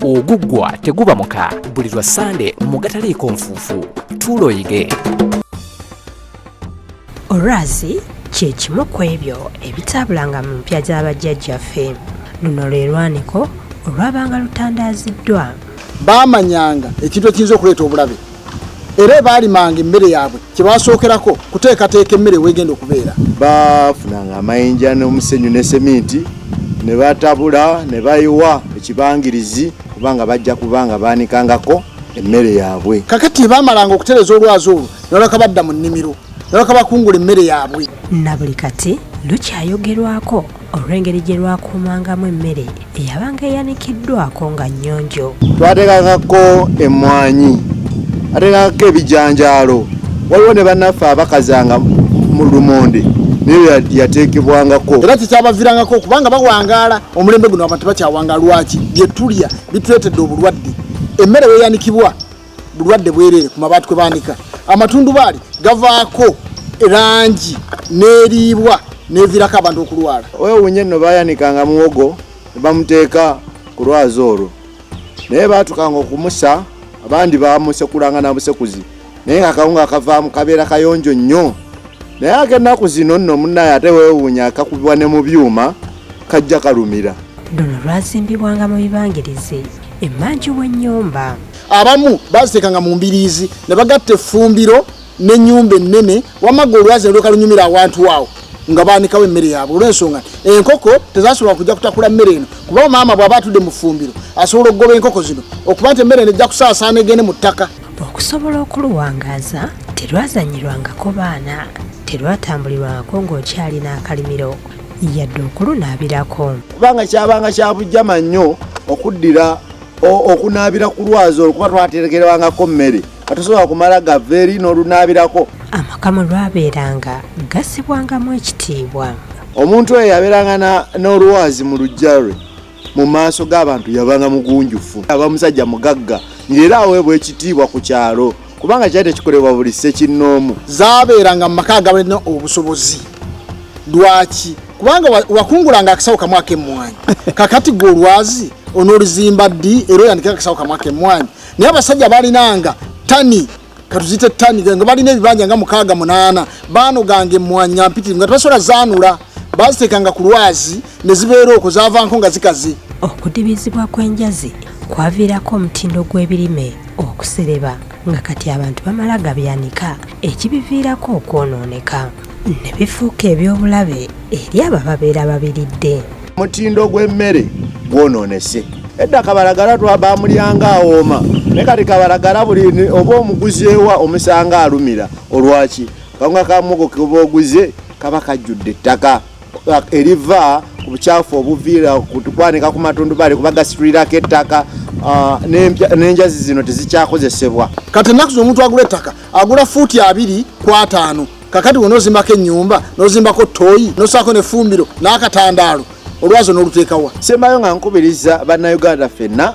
Oguggwa teguba muka buli lwa Sande mu gataliiko nfuufu. Tuloyige. Olwazi kye kimu ku ebyo ebitabulanga mu mpya z'abajjajjaffe. Luno lwe lwaniko olwabanga lutandaaziddwa. Baamanyanga ekintu ekiyinza okuleeta obulabe. Era baalimanga emmere yaabwe kye baasookerako kuteekateeka emmere weegenda okubeera. Baafunanga amayinja n'omusenyu ne seminti ne batabula ne bayiwa ekibangirizi kubanga bajja kubanga baanikangako emmere yaabwe. Kakati baamalanga okutereza olwazi olwo ne balyoka badda mu nnimiro ne balyoka bakungula emmere yaabwe. Na buli kati lukyayogerwako olw'engeri gye lwakuumangamu emmere eyabanga eyanikiddwako nga nnyonjo. Twateekangako emmwanyi, ateekangako ebijanjaalo. Waliwo ne bannaffe abakazanga mu lumonde naye yateekebwangako. Era tekyabavirangako kubanga bawangaala. Omulembe guno abantu bakyawangaala. Lwaki? Bye tulya bituleetedde obulwadde. Emmere weeyanikibwa bulwadde bwereere ku mabaati kwe baanika. Amatundubaali gavaako erangi n'eriibwa n'eviirako abantu okulwala. Weewuunye nno baayanikanga muwogo ne bamuteeka ku lwazi olwo naye baatukanga okumusa, abandi baamusekulanga na busekuzi naye akawunga akavaamu kabeera kayonjo nnyo. Naye ak'ennaku zino nno munnaye ate weewuunya kakubibwa ne mu byuma kajja kalumira. Luno lwazimbibwanga mu bibangirizi emmanju w'ennyumba. Abamu baaziteekanga mu mbiriizi ne bagatta effumbiro n'ennyumba ennene wamagga olwazi ne lweka lunyumira awantu awo nga baanikawo emmere yaabwe. Olw'ensonga enkoko tezaasobola kujja kutakula mmere eno kuba maama bw'aba atudde mu ffumbiro asobola okugoba enkoko zino okuba nti emmere eno ejja kusaasaana egende mu ttaka. Okusobola okuluwangaaza terwazanyirwangako baana, terwatambulirwangako ng'okyalina akalimiro yadde okulunaabirako. Kubanga kyabanga kya bujjama nnyo okuddira okunaabira ku lwazi olwo kuba twaterekerwangako mmere katusobola kumala gava eri n'olunaabirako. Amaka mwe lwabeeranga gassibwangamu ekitiibwa. Omuntu oyo yabeeranga n'olwazi mu luggya lwe mu maaso g'abantu yabanga mugunjufu, aba musajja mugagga ng'era aweebwa ekitiibwa ku kyalo kubanga kyali tekikolebwa buli ssekinnoomu. Zaabeeranga mu maka agabalina obusobozi. Lwaki? Kubanga wakungulanga akasawo kamu ak'emmwanyi. Kakati gwe olwazi onooluzimba ddi era oyandikira akasawo kamu ak'emmwanyi. Naye abasajja baalinanga ttani, katuzite ttani nga balina ebibanja nga 6-8 baanoganga emmwanyi mpitirivu nga tebasobola zaanula. Baaziteekanga ku lwazi ne zibeera okwo zaavanko nga zikaze. Okudibizibwa kw'enjazi kwaviirako omutindo gw'ebirime okusereba nga kati abantu bamala gabyanika ekibiviirako okwonooneka ne bifuuka ebyobulabe eri abo babeera babiridde. Omutindo gw'emmere gwonoonese. Edda kabalagala twabamulyanga awooma naye kati kabalagala buli oba omuguzi ewa omusanga alumira. Olwaki? Kawunga ka muwogo keba oguze kaba kajjudde ettaka eriva ku bukyafu obuviira kwanika ku matundubaali kuba gasitulirako ettaka n'enjazi zino tezikyakozesebwa. Kati ennaku zino omuntu agula ettaka agula fuuti 2.5. Kakati wonoozimbako ennyumba n'ozimbako ttooyi n'osaako n'effumbiro n'akatandaalo olwazi n'oluteekawa. Sembayo nga nkubiriza bannayuganda ffenna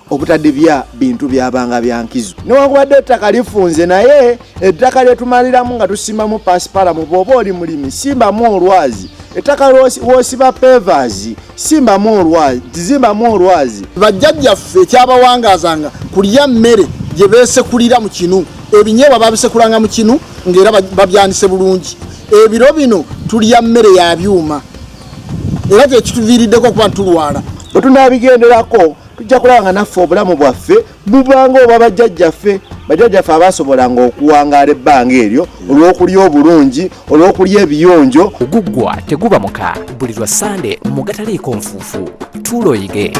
obutadibya bintu byabanga byankizo. Newankubadde ettaka lifunze naye ettaka lyetumaliramu nga tusimbamu pasipalamu bw'oba oli mulimi simbamu olwazi. Ettaka w'osiba pavers simbamu olwazi, tizimbamu olwazi. Bajjajjaffe ekyabawangaazanga kulya mmere gye beesekulira mu kinu. Ebinyeebwa babisekulanga mu kinu ng'era babyanise bulungi. Ebiro bino tulya mmere ya byuma era kyekituviiriddeko okuba ntulwala. Bwe tunaabigenderako tujja kulaba nga naffe obulamu bwaffe bubanga oba bajjajjaffe abaasobolanga okuwangaala ebbanga eryo olw'okulya obulungi, olw'okulya ebiyonjo. Oguggwa teguba muka buli lwa Sande mu gataliiko nfuufu. Tuloyige.